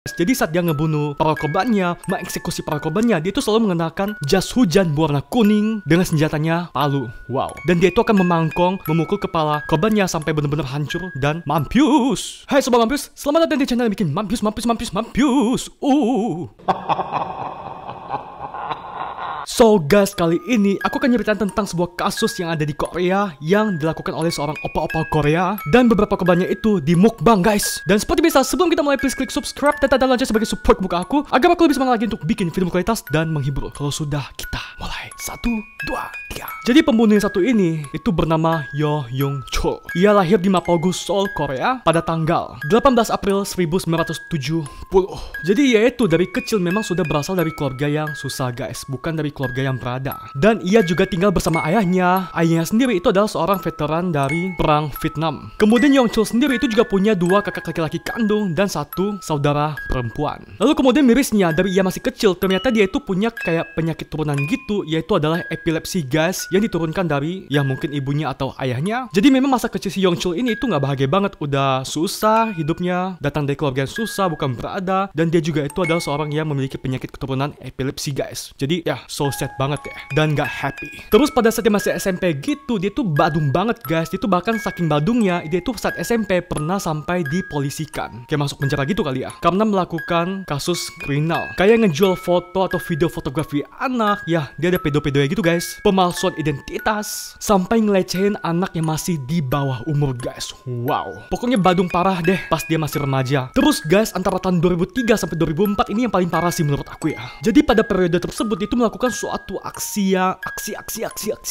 Jadi saat dia ngebunuh para korbannya, mengeksekusi para korbannya, dia itu selalu mengenakan jas hujan berwarna kuning dengan senjatanya palu. Wow. Dan dia itu akan memangkong, memukul kepala korbannya sampai benar-benar hancur dan mampus. Hai sobat mampus, selamat datang di channel yang bikin mampus. So guys, kali ini aku akan nyeritain tentang sebuah kasus yang ada di Korea yang dilakukan oleh seorang opa-opa Korea, dan beberapa korbannya itu di mukbang guys. Dan seperti biasa, sebelum kita mulai, please klik subscribe dan tanda lonceng sebagai support buka aku agar aku lebih semangat lagi untuk bikin video berkualitas dan menghibur. Kalau sudah, kita mulai. 1, 2, 3. Jadi pembunuh yang satu ini itu bernama Yo Young Chul. Ia lahir di Mapogu, Seoul, Korea pada tanggal 18 April 1970. Jadi ia itu dari kecil memang sudah berasal dari keluarga yang susah guys, bukan dari keluarga yang berada. Dan ia juga tinggal bersama ayahnya. Ayahnya sendiri itu adalah seorang veteran dari perang Vietnam. Kemudian Young Chul sendiri itu juga punya 2 kakak laki-laki kandung dan 1 saudara perempuan. Lalu kemudian mirisnya, dari ia masih kecil ternyata dia itu punya kayak penyakit turunan gitu, yaitu adalah epilepsi guys, yang diturunkan dari ya mungkin ibunya atau ayahnya. Jadi memang masa kecil si Young Chul ini itu nggak bahagia banget, udah susah hidupnya, datang dari keluarga yang susah, bukan berada, dan dia juga itu adalah seorang yang memiliki penyakit keturunan epilepsi guys. Jadi ya so sad banget ya, dan gak happy. Terus pada saat dia masih SMP gitu, dia tuh badung banget guys. Dia tuh bahkan saking badungnya, dia tuh saat SMP pernah sampai dipolisikan, kayak masuk penjara gitu kali ya, karena melakukan kasus kriminal, kayak ngejual foto atau video fotografi anak. Ya dia ada pedo-pedonya gitu guys, pemalsuan identitas, sampai ngelecehin anak yang masih di bawah umur guys. Wow, pokoknya badung parah deh pas dia masih remaja. Terus guys, antara tahun 2003 sampai 2004 ini yang paling parah sih menurut aku ya. Jadi pada periode tersebut itu melakukan suatu aksi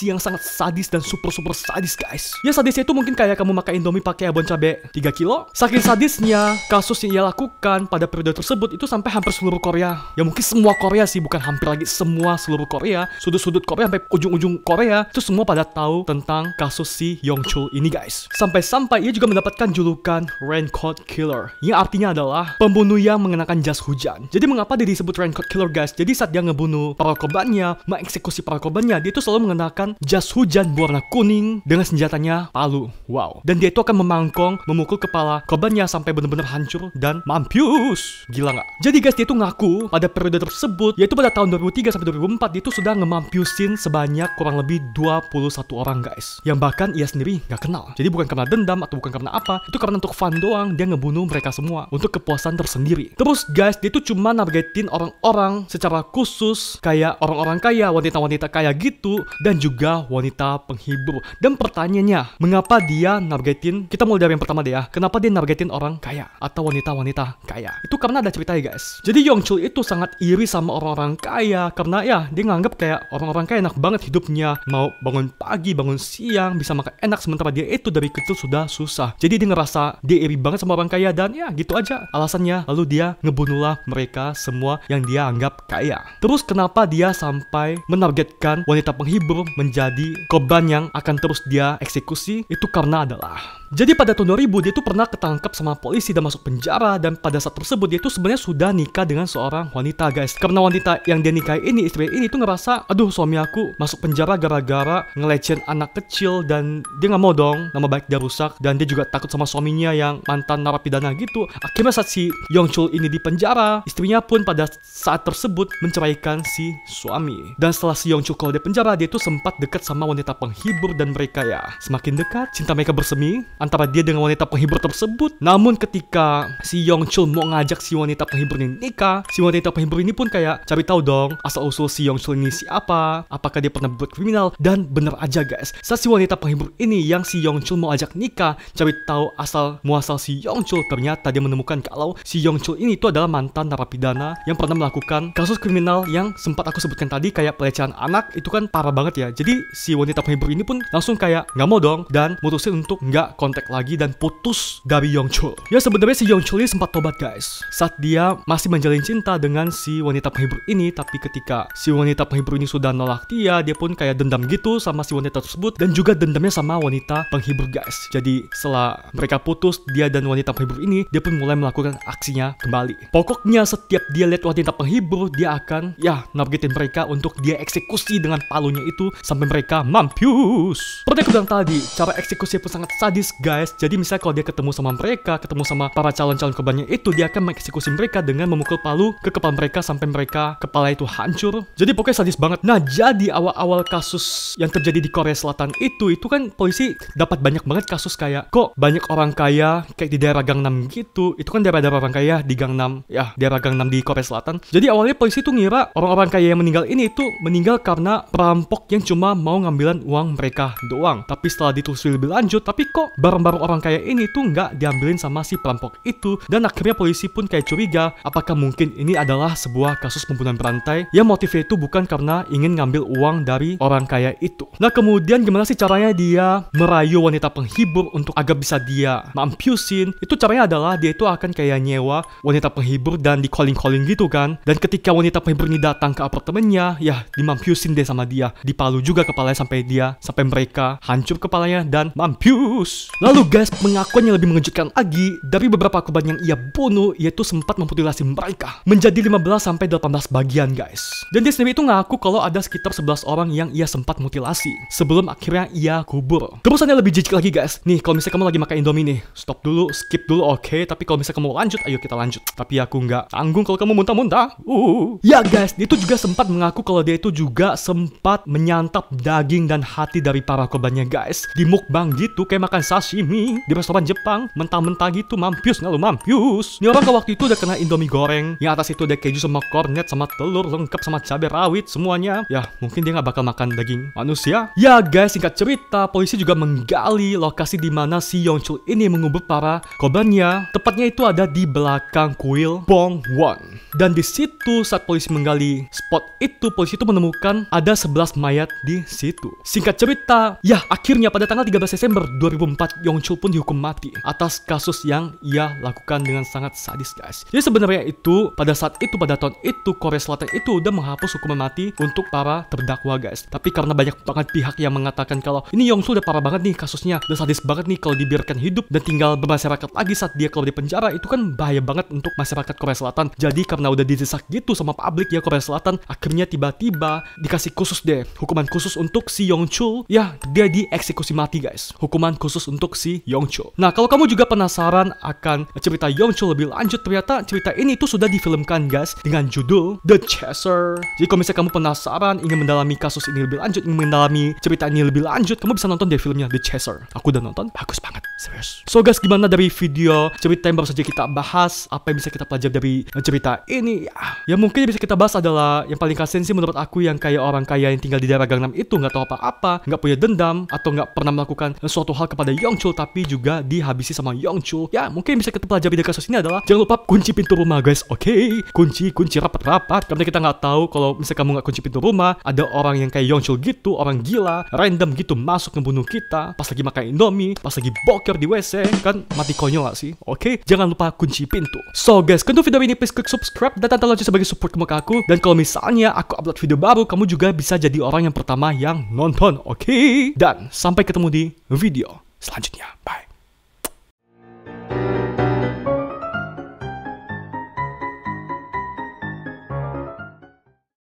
yang sangat sadis dan super sadis guys. Ya sadisnya itu mungkin kayak kamu makan Indomie pakai abon cabe 3 kilo. Saking sadisnya kasus yang ia lakukan pada periode tersebut itu sampai hampir seluruh Korea. Ya mungkin semua Korea sih, bukan hampir lagi, semua seluruh Korea, sudut-sudut Korea sampai ujung-ujung Korea itu semua pada tahu tentang kasus si Young Chul ini guys. Sampai-sampai ia juga mendapatkan julukan Raincoat Killer, yang artinya adalah pembunuh yang mengenakan jas hujan. Jadi mengapa dia disebut Raincoat Killer guys? Jadi saat dia ngebunuh para korbannya, mengeksekusi para korbannya, dia itu selalu mengenakan jas hujan berwarna kuning dengan senjatanya palu. Wow. Dan dia itu akan memangkong, memukul kepala korbannya sampai benar-benar hancur dan mampus. Gila nggak? Jadi guys, dia itu ngaku pada periode tersebut, yaitu pada tahun 2003 sampai 2004, dia itu sudah ngemampusin sebanyak kurang lebih 21 orang guys, yang bahkan ia sendiri nggak kenal. Jadi bukan karena dendam atau bukan karena apa, itu karena untuk fun doang, dia ngebunuh mereka semua untuk kepuasan tersendiri. Terus guys, dia itu cuma nargetin orang-orang secara khusus, kayak orang-orang kaya, wanita-wanita kaya gitu, dan juga wanita penghibur. Dan pertanyaannya, mengapa dia nargetin? Kita mulai dari yang pertama deh ya. Kenapa dia nargetin orang kaya atau wanita-wanita kaya? Itu karena ada ceritanya guys. Jadi Young Chul itu sangat iri sama orang-orang kaya, karena ya dia nganggap kayak orang-orang kaya enak banget hidupnya, mau bangun pagi, bangun siang, bisa makan enak, sementara dia itu dari kecil sudah susah. Jadi dia ngerasa dia iri banget sama orang kaya, dan ya gitu aja alasannya. Lalu dia ngebunuhlah mereka semua yang dia anggap kaya. Terus kenapa dia sampai menargetkan wanita penghibur menjadi korban yang akan terus dia eksekusi? Itu karena adalah, jadi pada tahun 2000 dia tuh pernah ketangkap sama polisi dan masuk penjara, dan pada saat tersebut dia tuh sebenarnya sudah nikah dengan seorang wanita guys. Karena wanita yang dia nikahi ini, istri ini tuh ngerasa, aduh suami aku masuk penjara gara-gara ngelecehin anak kecil, dan dia nggak mau dong nama baik dia rusak, dan dia juga takut sama suaminya yang mantan narapidana gitu. Akhirnya saat si Young Chul ini di penjara, istrinya pun pada saat tersebut menceraikan si suami. Dan setelah si Young Chul keluar dari penjara, dia tuh sempat dekat sama wanita penghibur, dan mereka ya semakin dekat, cinta mereka bersemi antara dia dengan wanita penghibur tersebut. Namun ketika si Young Chul mau ngajak si wanita penghibur ini nikah, si wanita penghibur ini pun kayak cari tahu dong asal usul si Young Chul ini siapa, apakah dia pernah berbuat kriminal. Dan bener aja guys, saat si wanita penghibur ini yang si Young Chul mau ajak nikah, cari tahu asal muasal si Young Chul, ternyata dia menemukan kalau si Young Chul ini itu adalah mantan narapidana yang pernah melakukan kasus kriminal yang sempat aku sebutkan tadi, kayak pelecehan anak. Itu kan parah banget ya. Jadi si wanita penghibur ini pun langsung kayak nggak mau dong, dan mutusin untuk nggak kontak lagi dan putus dari Young Chul. Ya sebenarnya si Young Chul ini sempat tobat guys saat dia masih menjalin cinta dengan si wanita penghibur ini, tapi ketika si wanita penghibur ini sudah nolak dia pun kayak dendam gitu sama si wanita tersebut, dan juga dendamnya sama wanita penghibur guys. Jadi setelah mereka putus, dia dan wanita penghibur ini, dia pun mulai melakukan aksinya kembali. Pokoknya setiap dia lihat wanita penghibur, dia akan ya nargetin mereka untuk dia eksekusi dengan palunya itu sampai mereka mampus. Seperti aku bilang tadi, cara eksekusi pun sangat sadis guys. Jadi misalnya kalau dia ketemu sama mereka, ketemu sama para calon-calon korbannya itu, dia akan mengeksekusi mereka dengan memukul palu ke kepala mereka sampai mereka kepala itu hancur. Jadi pokoknya sadis banget. Nah, jadi awal-awal kasus yang terjadi di Korea Selatan itu kan polisi dapat banyak banget kasus kayak kok banyak orang kaya kayak di daerah Gangnam gitu. Itu kan daerah-daerah orang kaya di Gangnam, ya daerah Gangnam di Korea Selatan. Jadi awalnya polisi tuh ngira orang-orang kaya yang meninggal ini itu meninggal karena perampok yang cuma mau ngambilan uang mereka doang. Tapi setelah ditelusuri lebih lanjut, tapi kok barang-barang orang kaya ini tuh nggak diambilin sama si perampok itu. Dan akhirnya polisi pun kayak curiga, apakah mungkin ini adalah sebuah kasus pembunuhan berantai yang motifnya itu bukan karena ingin ngambil uang dari orang kaya itu. Nah, kemudian gimana sih caranya dia merayu wanita penghibur untuk agar bisa dia mampusin? Itu caranya adalah dia itu akan kayak nyewa wanita penghibur dan di calling gitu kan. Dan ketika wanita penghibur ini datang ke apartemennya, ya dimampusin deh sama dia, dipalu juga kepalanya sampai mereka hancur kepalanya dan mampus. Lalu guys, pengakuan yang lebih mengejutkan lagi dari beberapa korban yang ia bunuh, yaitu sempat memutilasi mereka menjadi 15-18 bagian guys. Dan dia sendiri itu ngaku kalau ada sekitar 11 orang yang ia sempat mutilasi sebelum akhirnya ia kubur. Terusannya lebih jijik lagi guys. Nih, kalau misalnya kamu lagi makan Indomie nih, stop dulu, skip dulu, oke. Tapi kalau misalnya kamu lanjut, ayo kita lanjut. Tapi aku nggak tanggung kalau kamu muntah-muntah. Ya guys, dia itu juga sempat mengaku kalau dia itu juga sempat menyantap daging dan hati dari para korbannya guys. Di mukbang gitu, kayak makan sashimi di restoran Jepang, mentah-mentah gitu. Mampus nggak lu, mampus. Ini orang ke waktu itu udah kena Indomie goreng, yang atas itu ada keju sama kornet sama telur lengkap sama cabai rawit semuanya. Ya mungkin dia nggak bakal makan daging manusia. Ya guys, singkat cerita, polisi juga menggali lokasi di mana si Yongchul ini mengubur para korbannya. Tepatnya itu ada di belakang kuil Bongwon. Dan di situ saat polisi menggali spot itu, polisi itu menemukan ada 11 mayat di situ. Singkat cerita, ya akhirnya pada tanggal 13 Desember 2004 Yongchul pun dihukum mati atas kasus yang ia lakukan dengan sangat sadis guys. Jadi sebenarnya itu pada saat itu, pada tahun itu, Korea Selatan itu udah menghapus hukuman mati untuk para terdakwa guys. Tapi karena banyak banget pihak yang mengatakan kalau ini Yongchul udah parah banget nih kasusnya, udah sadis banget nih kalau dibiarkan hidup dan tinggal bermasyarakat lagi saat dia keluar di penjara, itu kan bahaya banget untuk masyarakat Korea Selatan. Jadi karena udah didesak gitu sama publik ya Korea Selatan, akhirnya tiba-tiba dikasih khusus deh, hukuman khusus untuk si Yongchul. Ya, dia dieksekusi mati guys. Hukuman khusus untuk si Yongchul. Nah, kalau kamu juga penasaran akan cerita Yongchul lebih lanjut, ternyata cerita ini tuh sudah difilmkan guys dengan judul The Chaser. Jadi kalau misalnya kamu penasaran, ingin mendalami kasus ini lebih lanjut, ingin mendalami cerita ini lebih lanjut, kamu bisa nonton deh filmnya The Chaser. Aku udah nonton, bagus banget, serius. So guys, gimana dari video cerita yang baru saja kita bahas? Apa yang bisa kita pelajari dari cerita ini? Ya mungkin yang bisa kita bahas adalah yang paling kasian sih menurut aku yang kayak orang kaya yang tinggal di daerah Gangnam itu nggak tahu apa-apa, nggak punya dendam atau nggak pernah melakukan suatu hal kepada Yongchul, tapi juga dihabisi sama Yongchul. Ya mungkin yang bisa kita pelajari dari kasus ini adalah jangan lupa kunci pintu rumah guys, oke? Kunci rapat-rapat, karena kita nggak tahu kalau misalnya kamu nggak kunci pintu rumah, ada orang yang kayak Yongchul gitu, orang gila, random gitu masuk ngebunuh kita pas lagi makan Indomie, pas lagi boker di WC, kan mati konyol gak sih? Oke? Jangan lupa kunci pintu. So guys, untuk video ini please klik subscribe dan tanda lonceng sebagai support ke aku. Dan kalau misalnya aku upload video baru, kamu juga bisa jadi orang yang pertama yang nonton, oke? Dan sampai ketemu di video selanjutnya. Bye.